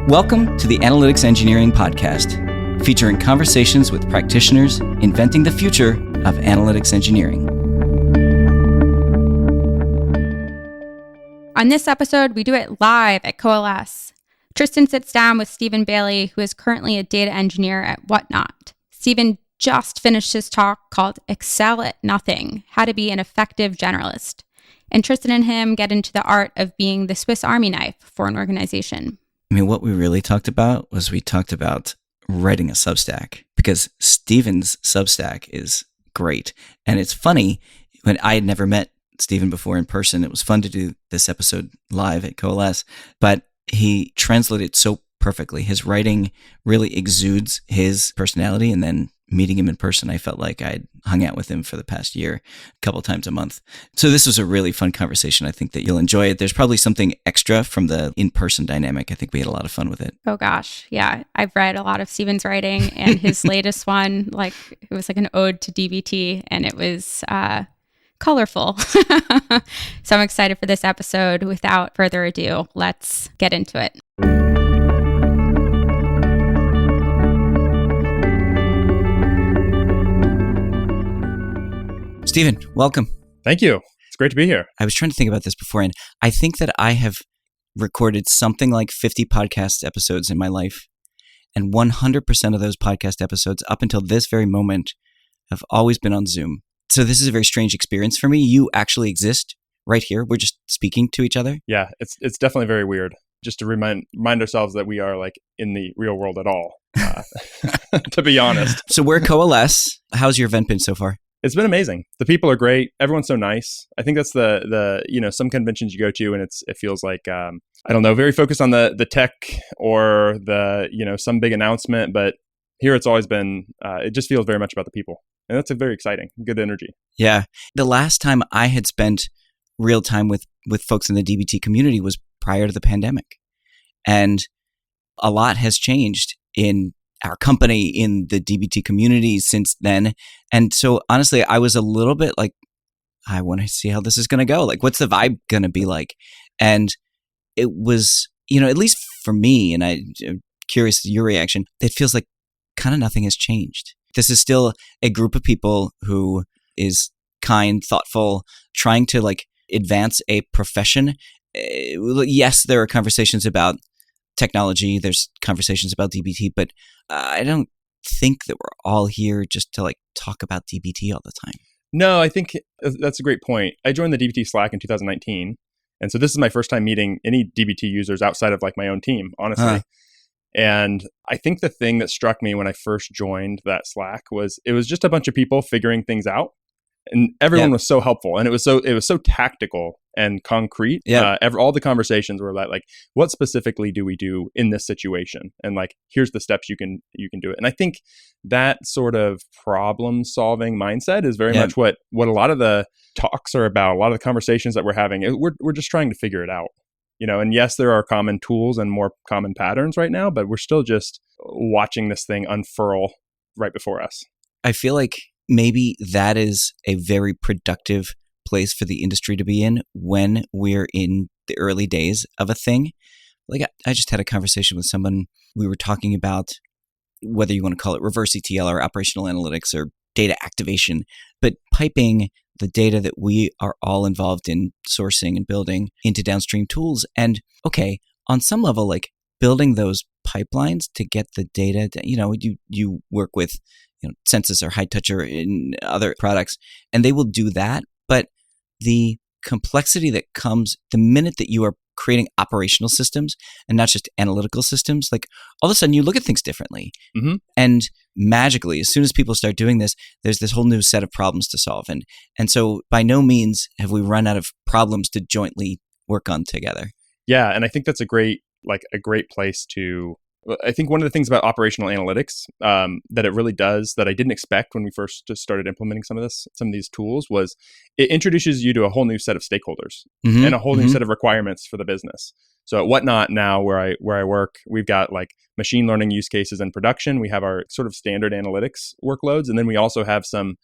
Welcome to the Analytics Engineering Podcast, featuring conversations with practitioners inventing the future of analytics engineering. On this episode, we do it live at Coalesce. Tristan sits down with Stephen Bailey, who is currently a data engineer at Whatnot. Stephen just finished his talk called Excel at Nothing, How to Be an Effective Generalist. And Tristan and him get into the art of being the Swiss Army knife for an organization. I mean, what we really talked about was writing a substack, because Stephen's substack is great. And it's funny, when I had never met Stephen before in person, it was fun to do this episode live at Coalesce, but he translated so perfectly. His writing really exudes his personality, and then meeting him in person, I felt like I'd hung out with him for the past year, a couple times a month. So this was a really fun conversation. I think that you'll enjoy it. There's probably something extra from the in-person dynamic. I think we had a lot of fun with it. Oh gosh, yeah. I've read a lot of Stephen's writing, and his latest one, it was like an ode to DBT, and it was colorful. So I'm excited for this episode. Without further ado, let's get into it. Stephen, welcome. Thank you. It's great to be here. I was trying to think about this before, and I think that I have recorded something like 50 podcast episodes in my life, and 100% of those podcast episodes up until this very moment have always been on Zoom. So this is a very strange experience for me. You actually exist right here. We're just speaking to each other. Yeah, it's definitely very weird. Just to remind ourselves that we are in the real world at all, to be honest. So we're Coalesce. How's your event been so far? It's been amazing. The people are great. Everyone's so nice. I think that's the some conventions you go to and it feels like, I don't know, very focused on the tech or some big announcement. But here it's always been, it just feels very much about the people. And that's a very exciting, good energy. Yeah. The last time I had spent real time with folks in the DBT community was prior to the pandemic. And a lot has changed in our company, in the DBT community since then. And so honestly, I was a little bit like, I want to see how this is going to go. What's the vibe going to be like? And it was, at least for me, and I'm curious your reaction, it feels like kind of nothing has changed. This is still a group of people who is kind, thoughtful, trying to advance a profession. Yes, there are conversations about technology, there's conversations about DBT, but I don't think that we're all here just to talk about DBT all the time. No, I think that's a great point. I joined the DBT Slack in 2019. And so this is my first time meeting any DBT users outside of my own team, honestly. And I think the thing that struck me when I first joined that Slack was it was just a bunch of people figuring things out. And everyone was so helpful, and it was so tactical and concrete. Yeah. All the conversations were what specifically do we do in this situation, and here's the steps you can do it. And I think that sort of problem solving mindset is very much what a lot of the talks are about. A lot of the conversations that we're having, we're just trying to figure it out. And yes, there are common tools and more common patterns right now, but we're still just watching this thing unfurl right before us. I feel like maybe that is a very productive place for the industry to be in when we're in the early days of a thing. I just had a conversation with someone. We were talking about whether you want to call it reverse ETL or operational analytics or data activation, but piping the data that we are all involved in sourcing and building into downstream tools. And okay, on some level, building those pipelines to get the data, you work with Census or High Touch or in other products, and they will do that. But the complexity that comes the minute that you are creating operational systems and not just analytical systems, all of a sudden you look at things differently. Mm-hmm. And magically, as soon as people start doing this, there's this whole new set of problems to solve. And so by no means have we run out of problems to jointly work on together. Yeah, and I think that's a great place to. I think one of the things about operational analytics that it really does that I didn't expect when we first just started implementing some of these tools was it introduces you to a whole new set of stakeholders and a whole new set of requirements for the business. So at Whatnot now, where I work, we've got machine learning use cases in production. We have our sort of standard analytics workloads, and then we also have some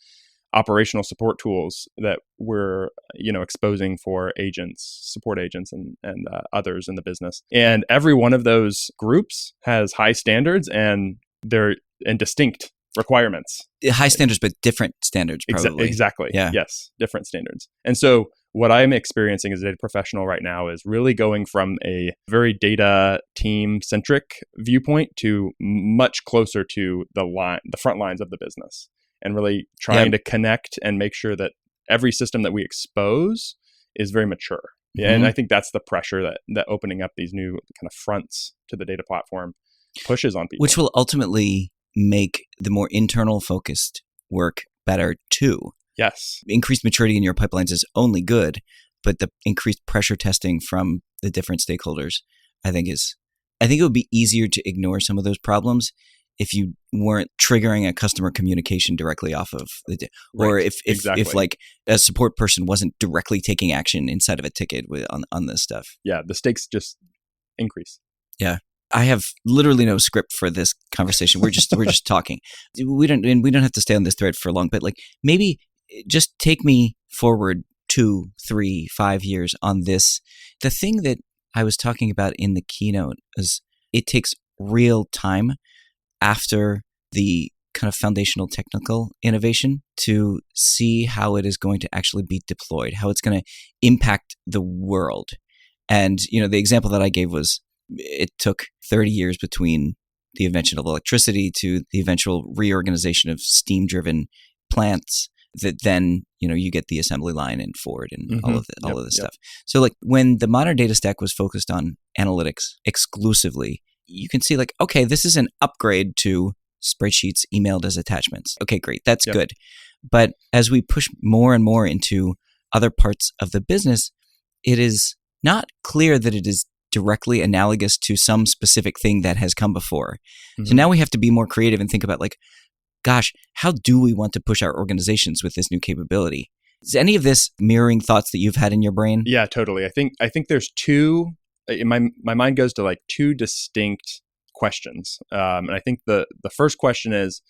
operational support tools that we're, exposing for agents, support agents, and others in the business. And every one of those groups has high standards and they're in distinct requirements. High standards, but different standards, probably. Exactly. Yeah. Yes, different standards. And so what I'm experiencing as a data professional right now is really going from a very data team centric viewpoint to much closer to the front lines of the business, and really trying to connect and make sure that every system that we expose is very mature. Mm-hmm. And I think that's the pressure that opening up these new kind of fronts to the data platform pushes on people. Which will ultimately make the more internal focused work better too. Yes. Increased maturity in your pipelines is only good, but the increased pressure testing from the different stakeholders, I think it would be easier to ignore some of those problems if you weren't triggering a customer communication directly off of the or if like a support person wasn't directly taking action inside of a ticket on this stuff. Yeah, the stakes just increase. Yeah. I have literally no script for this conversation. We're just talking. We don't have to stay on this thread for long, but like maybe just take me forward 2, 3, 5 years on this. The thing that I was talking about in the keynote is it takes real time after the kind of foundational technical innovation to see how it is going to actually be deployed, how it's going to impact the world. And, the example that I gave was it took 30 years between the invention of electricity to the eventual reorganization of steam-driven plants that then, you get the assembly line and Ford and all of this stuff. So like when the modern data stack was focused on analytics exclusively, you can see like, okay, this is an upgrade to spreadsheets emailed as attachments. Okay, great. That's good. But as we push more and more into other parts of the business, it is not clear that it is directly analogous to some specific thing that has come before. Mm-hmm. So now we have to be more creative and think about like, gosh, how do we want to push our organizations with this new capability? Is any of this mirroring thoughts that you've had in your brain? Yeah, totally. I think there's two, my mind goes to like two distinct questions. And I think the first question is,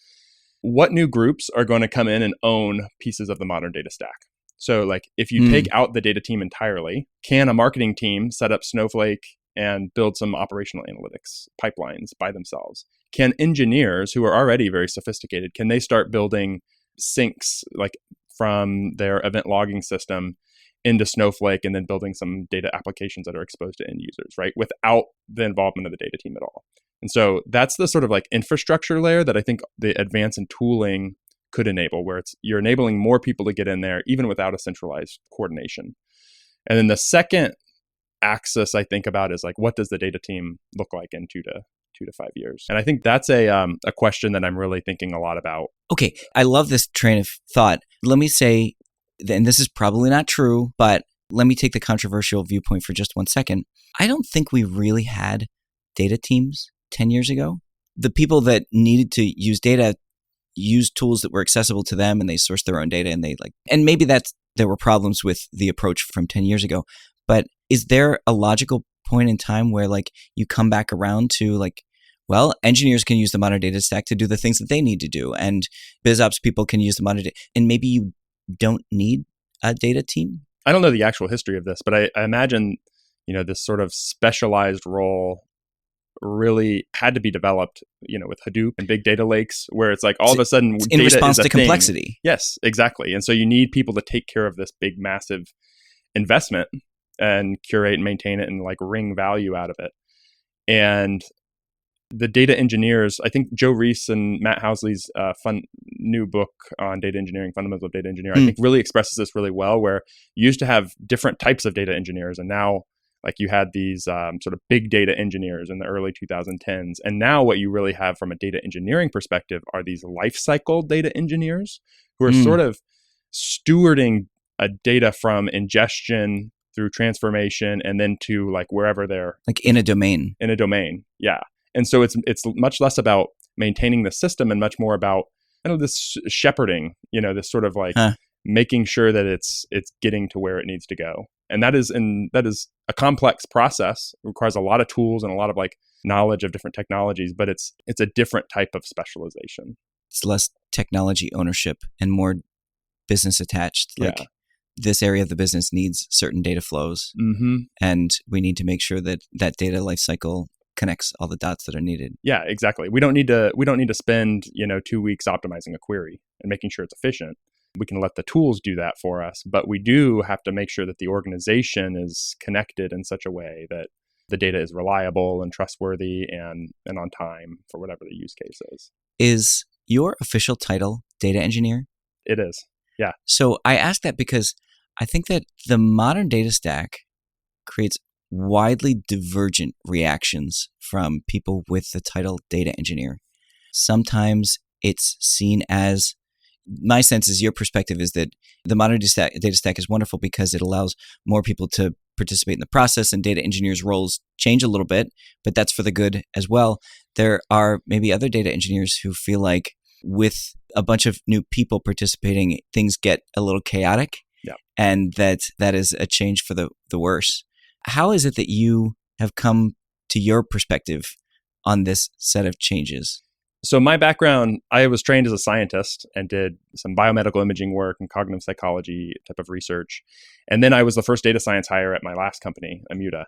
what new groups are going to come in and own pieces of the modern data stack? So like if you take out the data team entirely, can a marketing team set up Snowflake and build some operational analytics pipelines by themselves? Can engineers who are already very sophisticated, can they start building syncs like from their event logging system into Snowflake and then building some data applications that are exposed to end users, right? Without the involvement of the data team at all. And so that's the sort of like infrastructure layer that I think the advance in tooling could enable, where you're enabling more people to get in there even without a centralized coordination. And then the second axis I think about is like, what does the data team look like in 2 to 5 years? And I think that's a question that I'm really thinking a lot about. Okay, I love this train of thought. Let me say, and this is probably not true, but let me take the controversial viewpoint for just 1 second. I don't think we really had data teams 10 years ago. The people that needed to use data used tools that were accessible to them, and they sourced their own data, and maybe there were problems with the approach from 10 years ago. But is there a logical point in time where like you come back around to like, well, engineers can use the modern data stack to do the things that they need to do, and BizOps people can use the modern data, and maybe you don't need a data team? I don't know the actual history of this, but I imagine, this sort of specialized role really had to be developed, with Hadoop and big data lakes, where it's like all of a sudden it's in response to complexity. Yes, exactly. And so you need people to take care of this big, massive investment and curate and maintain it and like wring value out of it. And the data engineers, I think Joe Reese and Matt Housley's fun new book on data engineering, Fundamentals of Data Engineering, I think really expresses this really well, where you used to have different types of data engineers, and now like you had these sort of big data engineers in the early 2010s. And now what you really have from a data engineering perspective are these lifecycle data engineers who are sort of stewarding a data from ingestion through transformation and then to like wherever they're like in a domain. Yeah. And so it's much less about maintaining the system and much more about this shepherding, this sort of like making sure that it's getting to where it needs to go. And that is a complex process. It requires a lot of tools and a lot of like knowledge of different technologies, but it's a different type of specialization. It's less technology ownership and more business attached. Like this area of the business needs certain data flows, and we need to make sure that that data lifecycle connects all the dots that are needed. Yeah, exactly. We don't need to spend 2 weeks optimizing a query and making sure it's efficient. We can let the tools do that for us, but we do have to make sure that the organization is connected in such a way that the data is reliable and trustworthy and on time for whatever the use case is. Is your official title data engineer? It is. Yeah. So I ask that because I think that the modern data stack creates widely divergent reactions from people with the title data engineer. Sometimes it's seen as, my sense is your perspective is that the modern data stack is wonderful because it allows more people to participate in the process, and data engineers' roles change a little bit, but that's for the good as well. There are maybe other data engineers who feel like with a bunch of new people participating, things get a little chaotic, and that is a change for the worse. How is it that you have come to your perspective on this set of changes? So my background, I was trained as a scientist and did some biomedical imaging work and cognitive psychology type of research. And then I was the first data science hire at my last company, Immuta.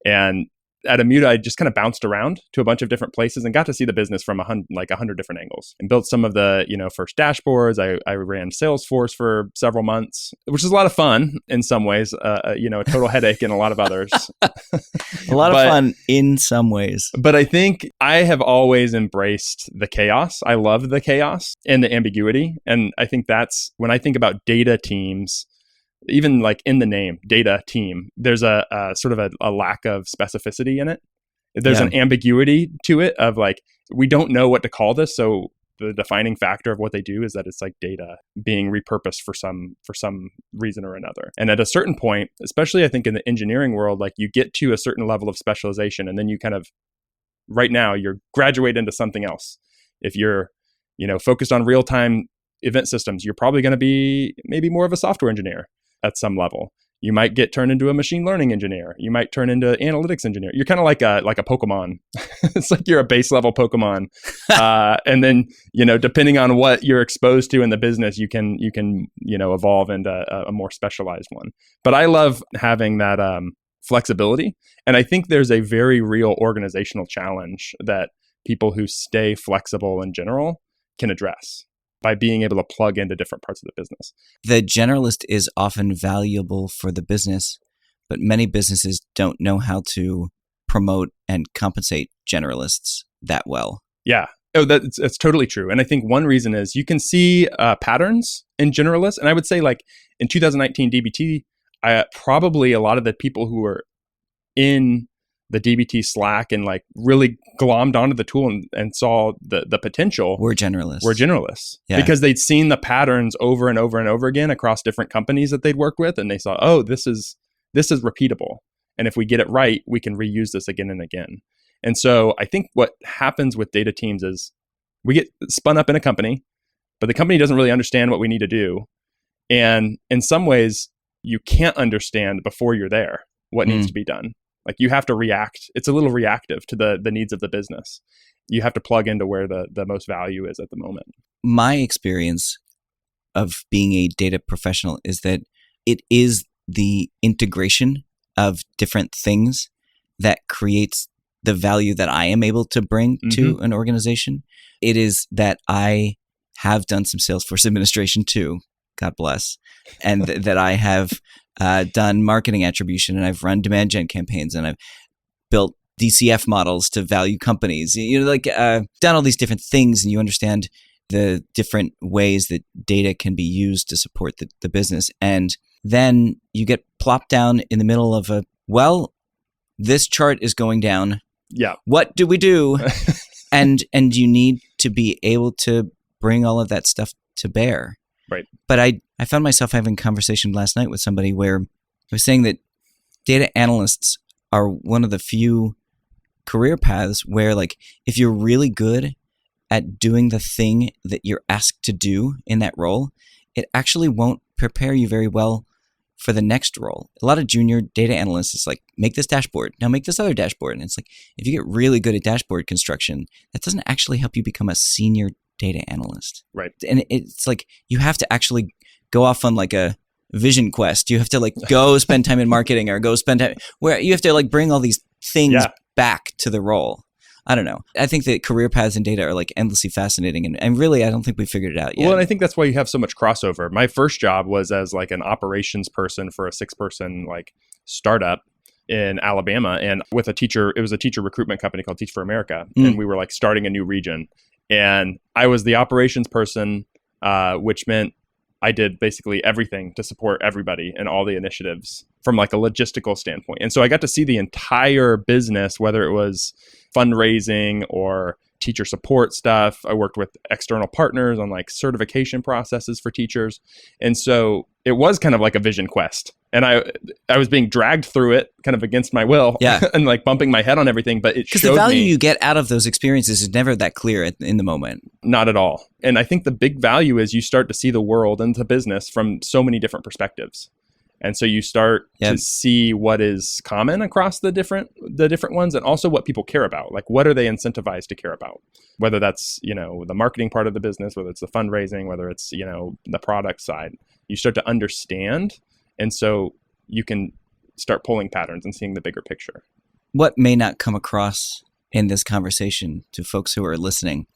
And at Immuta, I just kind of bounced around to a bunch of different places and got to see the business from 100 different angles, and built some of the first dashboards. I ran Salesforce for several months, which is a lot of fun in some ways, a total headache in a lot of others. A lot of fun in some ways. But I think I have always embraced the chaos. I love the chaos and the ambiguity. And I think that's when I think about data teams, even like in the name data team, there's a sort of a lack of specificity in it. There's an ambiguity to it of like, we don't know what to call this. So the defining factor of what they do is that it's like data being repurposed for some reason or another. And at a certain point, especially I think in the engineering world, like you get to a certain level of specialization, and then you kind of, right now, you're graduate into something else. If you're, focused on real-time event systems, you're probably going to be maybe more of a software engineer at some level. You might get turned into a machine learning engineer. You might turn into analytics engineer. You're kind of like a Pokemon. It's like you're a base level Pokemon. And then, depending on what you're exposed to in the business, you can evolve into a more specialized one. But I love having that flexibility. And I think there's a very real organizational challenge that people who stay flexible in general can address by being able to plug into different parts of the business. The generalist is often valuable for the business, but many businesses don't know how to promote and compensate generalists that well. Yeah. Oh, that's totally true. And I think one reason is you can see patterns in generalists. And I would say like in 2019 DBT, probably a lot of the people who were in the DBT Slack and like really glommed onto the tool and saw the potential We're generalists. Yeah. Because they'd seen the patterns over and over and over again across different companies that they'd worked with, and they saw, oh, this is repeatable, and if we get it right, we can reuse this again and again. And so I think what happens with data teams is we get spun up in a company, but the company doesn't really understand what we need to do, and in some ways you can't understand before you're there what needs to be done. Like you have to react. It's a little reactive to the needs of the business. You have to plug into where the most value is at the moment. My experience of being a data professional is that it is the integration of different things that creates the value that I am able to bring to an organization. It is that I have done some Salesforce administration too, God bless, and that I have done marketing attribution, and I've run demand gen campaigns, and I've built DCF models to value companies. Done all these different things, and you understand the different ways that data can be used to support the business. And then you get plopped down in the middle of this chart is going down. Yeah. What do we do? and you need to be able to bring all of that stuff to bear. Right. But I found myself having a conversation last night with somebody where I was saying that data analysts are one of the few career paths where, like, if you're really good at doing the thing that you're asked to do in that role, it actually won't prepare you very well for the next role. A lot of junior data analysts is like, make this dashboard, now make this other dashboard. And it's like, if you get really good at dashboard construction, that doesn't actually help you become a senior data analyst. Right. And it's like, you have to actually go off on like a vision quest. You have to like go spend time in marketing or go spend time where you have to like bring all these things back to the role. I don't know. I think that career paths in data are like endlessly fascinating. And really, I don't think we figured it out yet. Well, and I think that's why you have so much crossover. My first job was as like an operations person for a 6-person like startup in Alabama, and with a teacher. It was a teacher recruitment company called Teach for America. And we were like starting a new region. And I was the operations person, which meant I did basically everything to support everybody and all the initiatives from like a logistical standpoint. And so I got to see the entire business, whether it was fundraising or teacher support stuff. I worked with external partners on like certification processes for teachers. And so it was kind of like a vision quest. And I was being dragged through it kind of against my will and like bumping my head on everything. But it showed me. Because the value you get out of those experiences is never that clear in the moment. Not at all. And I think the big value is you start to see the world and the business from so many different perspectives. And so you start to see what is common across the different ones, and also what people care about. Like, what are they incentivized to care about? Whether that's, the marketing part of the business, whether it's the fundraising, whether it's, the product side, you start to understand. And so you can start pulling patterns and seeing the bigger picture. What may not come across in this conversation to folks who are listening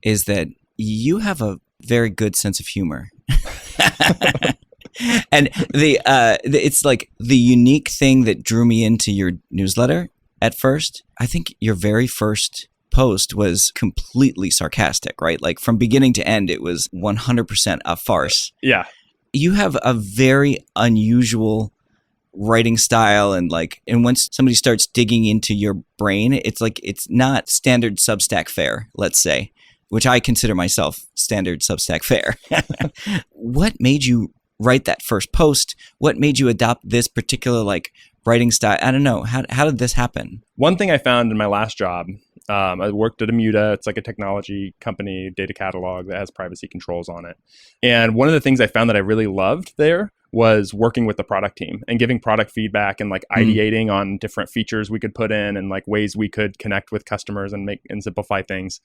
is that you have a very good sense of humor. And it's like the unique thing that drew me into your newsletter at first. I think your very first post was completely sarcastic, right? Like from beginning to end, it was 100% a farce. Yeah. You have a very unusual writing style, and once somebody starts digging into your brain, it's like it's not standard Substack fare, let's say, which I consider myself standard Substack fare. What made you write that first post? What made you adopt this particular writing style? I don't know. How did this happen? One thing I found in my last job, I worked at Immuta. It's like a technology company, data catalog that has privacy controls on it. And one of the things I found that I really loved there was working with the product team and giving product feedback and ideating on different features we could put in and ways we could connect with customers and make and simplify things.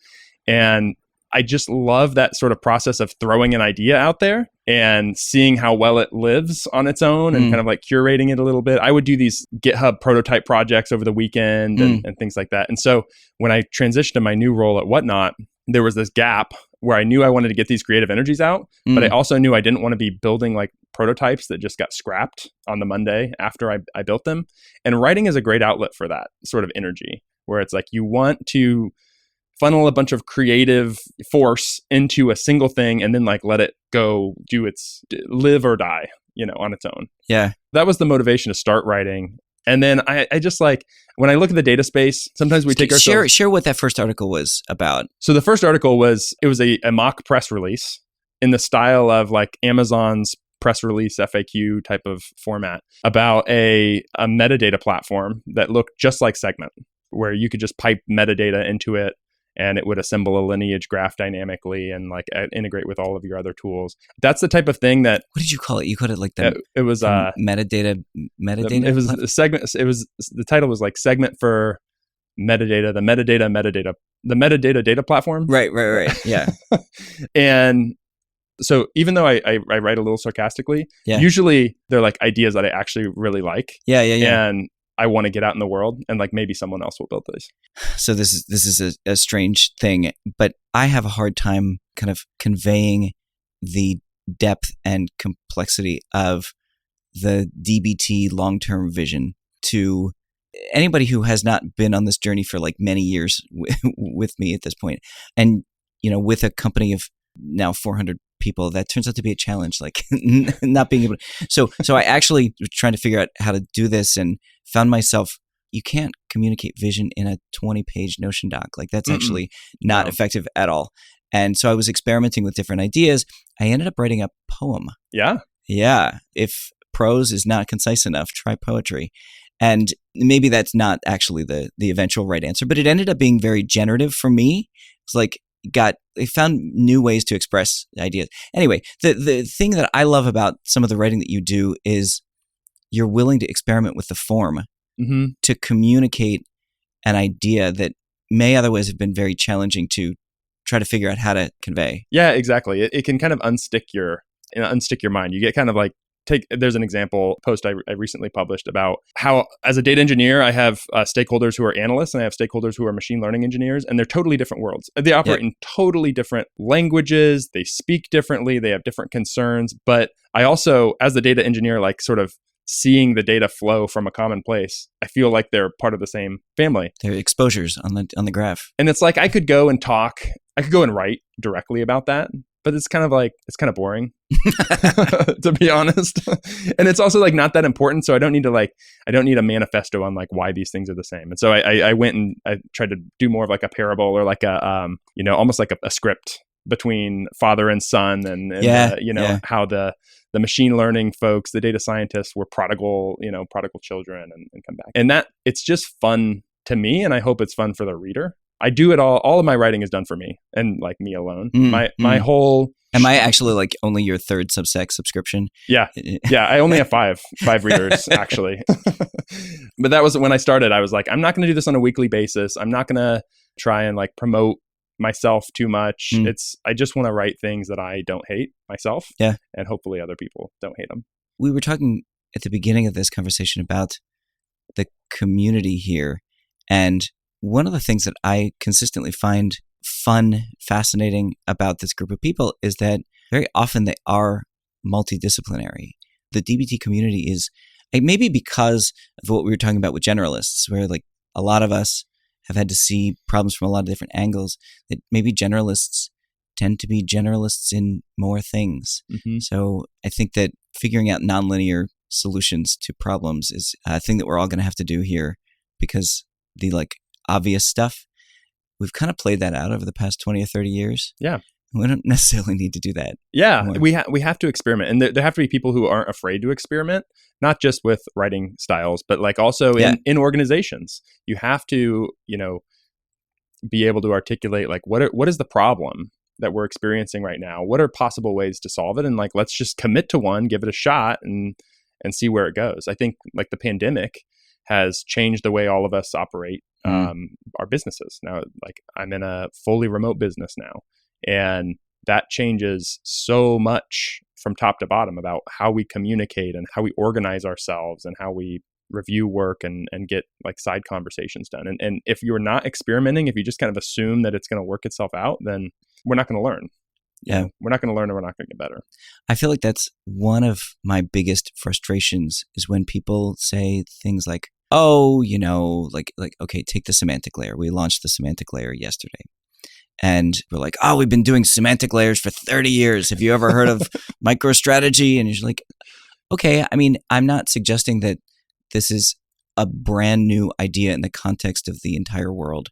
And I just love that sort of process of throwing an idea out there and seeing how well it lives on its own and kind of curating it a little bit. I would do these GitHub prototype projects over the weekend and things like that. And so when I transitioned to my new role at Whatnot, there was this gap where I knew I wanted to get these creative energies out, but I also knew I didn't want to be building prototypes that just got scrapped on the Monday after I built them. And writing is a great outlet for that sort of energy, where it's you want to funnel a bunch of creative force into a single thing and then let it go do its live or die, on its own. Yeah. That was the motivation to start writing. And then I just when I look at the data space, sometimes we take ourselves... Share what that first article was about. So the first article was a mock press release in the style of Amazon's press release FAQ type of format about a metadata platform that looked just like Segment, where you could just pipe metadata into it and it would assemble a lineage graph dynamically and integrate with all of your other tools. That's the type of thing that... What did you call it? You called it it was metadata. It was a segment. It was the title was Segment for metadata, the metadata data platform. Right. Yeah. And so even though I write a little sarcastically, usually they're ideas that I actually really like. Yeah. And I want to get out in the world, and maybe someone else will build this. So this is a strange thing, but I have a hard time kind of conveying the depth and complexity of the DBT long-term vision to anybody who has not been on this journey for many years with me at this point. And, with a company of now 400 people, that turns out to be a challenge, not being able to. So I actually was trying to figure out how to do this and found myself, you can't communicate vision in a 20-page Notion doc. That's actually not effective at all. And so I was experimenting with different ideas. I ended up writing a poem. Yeah. Yeah. If prose is not concise enough, try poetry. And maybe that's not actually the eventual right answer, but it ended up being very generative for me. It's they found new ways to express ideas. Anyway, the thing that I love about some of the writing that you do is you're willing to experiment with the form to communicate an idea that may otherwise have been very challenging to try to figure out how to convey. Yeah, exactly. It can kind of unstick your unstick your mind. You get kind of like, there's an example post I recently published about how, as a data engineer, I have stakeholders who are analysts and I have stakeholders who are machine learning engineers, and they're totally different worlds. They operate in totally different languages. They speak differently. They have different concerns. But I also, as the data engineer, like sort of seeing the data flow from a common place, I feel like they're part of the same family. They're exposures on the graph. And it's like I could go and write directly about that, but it's kind of boring, to be honest. And it's also like not that important. So I don't need a manifesto on like why these things are the same. And so I went and I tried to do more of like a parable or like a, almost like a script between father and son and how the machine learning folks, the data scientists were prodigal children and come back. And that it's just fun to me. And I hope it's fun for the reader. I do it all of my writing is done for me and like me alone. My whole... Am I actually like only your third Substack subscription? Yeah. I only have five readers actually. But that was when I started. I was like, I'm not going to do this on a weekly basis. I'm not going to try and like promote myself too much. I just want to write things that I don't hate myself. Yeah. And hopefully other people don't hate them. We were talking at the beginning of this conversation about the community here. And one of the things that I consistently find fun, fascinating about this group of people is that very often they are multidisciplinary. The DBT community is, maybe because of what we were talking about with generalists, where like a lot of us have had to see problems from a lot of different angles, that maybe generalists tend to be generalists in more things. Mm-hmm. So I think that figuring out nonlinear solutions to problems is a thing that we're all going to have to do here, because the like obvious stuff, we've kind of played that out over the past 20 or 30 years. Yeah. We don't necessarily need to do that. Yeah, we have to experiment. And there have to be people who aren't afraid to experiment, not just with writing styles, but like also in organizations. You have to, be able to articulate like what is the problem that we're experiencing right now? What are possible ways to solve it? And like, let's just commit to one, give it a shot and see where it goes. I think like the pandemic has changed the way all of us operate our businesses. Now, like I'm in a fully remote business now. And that changes so much from top to bottom about how we communicate and how we organize ourselves and how we review work and get like side conversations done. And if you're not experimenting, if you just kind of assume that it's going to work itself out, then we're not going to learn. Yeah. We're not going to learn and we're not going to get better. I feel like that's one of my biggest frustrations is when people say things like, oh, like, okay, take the semantic layer. We launched the semantic layer yesterday. And we're like, oh, we've been doing semantic layers for 30 years. Have you ever heard of MicroStrategy? And you're like, okay, I mean, I'm not suggesting that this is a brand new idea in the context of the entire world.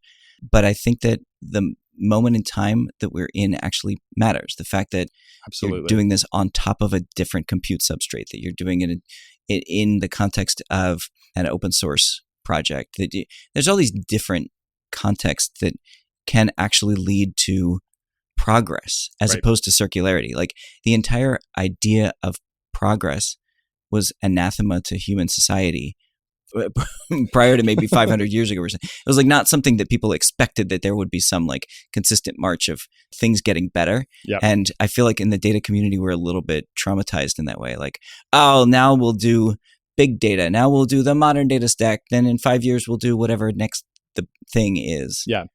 But I think that the moment in time that we're in actually matters. The fact that you're doing this on top of a different compute substrate, that you're doing it in the context of an open source project. There's all these different contexts that can actually lead to progress as opposed to circularity. Like the entire idea of progress was anathema to human society prior to maybe 500 years ago. It was like not something that people expected, that there would be some like consistent march of things getting better. Yep. And I feel like in the data community, we're a little bit traumatized in that way. Like, oh, now we'll do big data. Now we'll do the modern data stack. Then in 5 years, we'll do whatever next the thing is. Yeah.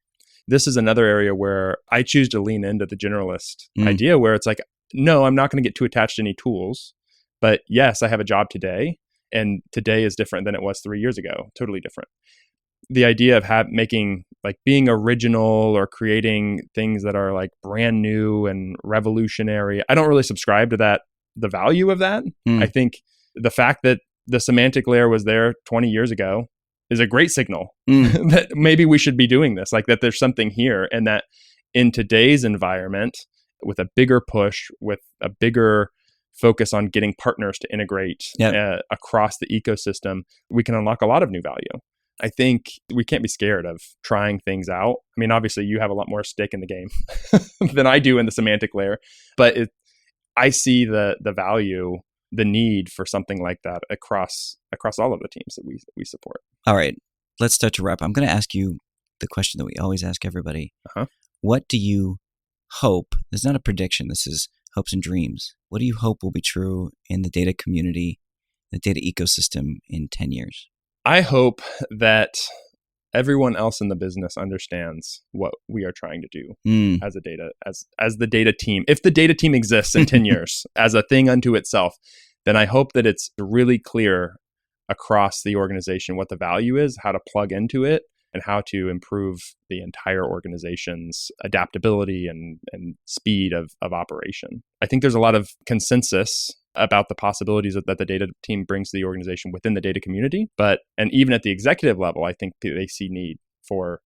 This is another area where I choose to lean into the generalist idea, where it's like, no, I'm not going to get too attached to any tools. But yes, I have a job today, and today is different than it was 3 years ago. Totally different. The idea of being original or creating things that are like brand new and revolutionary, I don't really subscribe to that, the value of that. I think the fact that the semantic layer was there 20 years ago is a great signal that maybe we should be doing this, like that there's something here, and that in today's environment, with a bigger push, with a bigger focus on getting partners to integrate across the ecosystem, we can unlock a lot of new value. I think we can't be scared of trying things out. I mean, obviously you have a lot more stake in the game than I do in the semantic layer, but I see the value, the need for something like that across all of the teams that we support. All right, let's start to wrap. I'm going to ask you the question that we always ask everybody. Uh-huh. What do you hope? This is not a prediction. This is hopes and dreams. What do you hope will be true in the data community, the data ecosystem in 10 years? I hope that everyone else in the business understands what we are trying to do as the data team. If the data team exists in 10 years as a thing unto itself, then I hope that it's really clear across the organization what the value is, how to plug into it, and how to improve the entire organization's adaptability and speed of operation. I think there's a lot of consensus about the possibilities that the data team brings to the organization within the data community. And even at the executive level, I think they see need for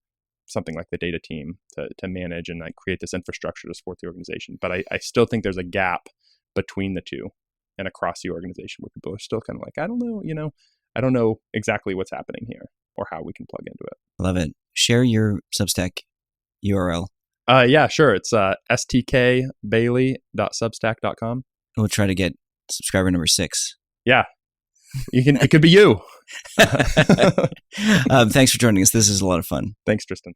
something like the data team to manage and like create this infrastructure to support the organization. But I still think there's a gap between the two and across the organization where people are still kind of like, I don't know exactly what's happening here or how we can plug into it. Love it. Share your Substack URL. Yeah, sure. It's stkbailey.substack.com. We'll try to get subscriber number 6. Yeah, it could be you. Thanks for joining us. This is a lot of fun. Thanks, Tristan.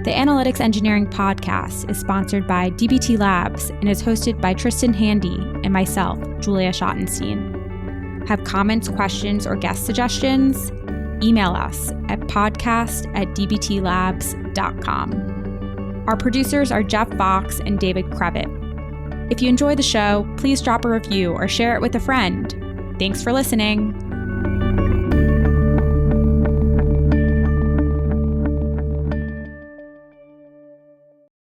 The Analytics Engineering Podcast is sponsored by DBT Labs and is hosted by Tristan Handy and myself, Julia Schottenstein. Have comments, questions, or guest suggestions? Email us at podcast@dbtlabs.com. Our producers are Jeff Fox and David Krevitt. If you enjoy the show, please drop a review or share it with a friend. Thanks for listening.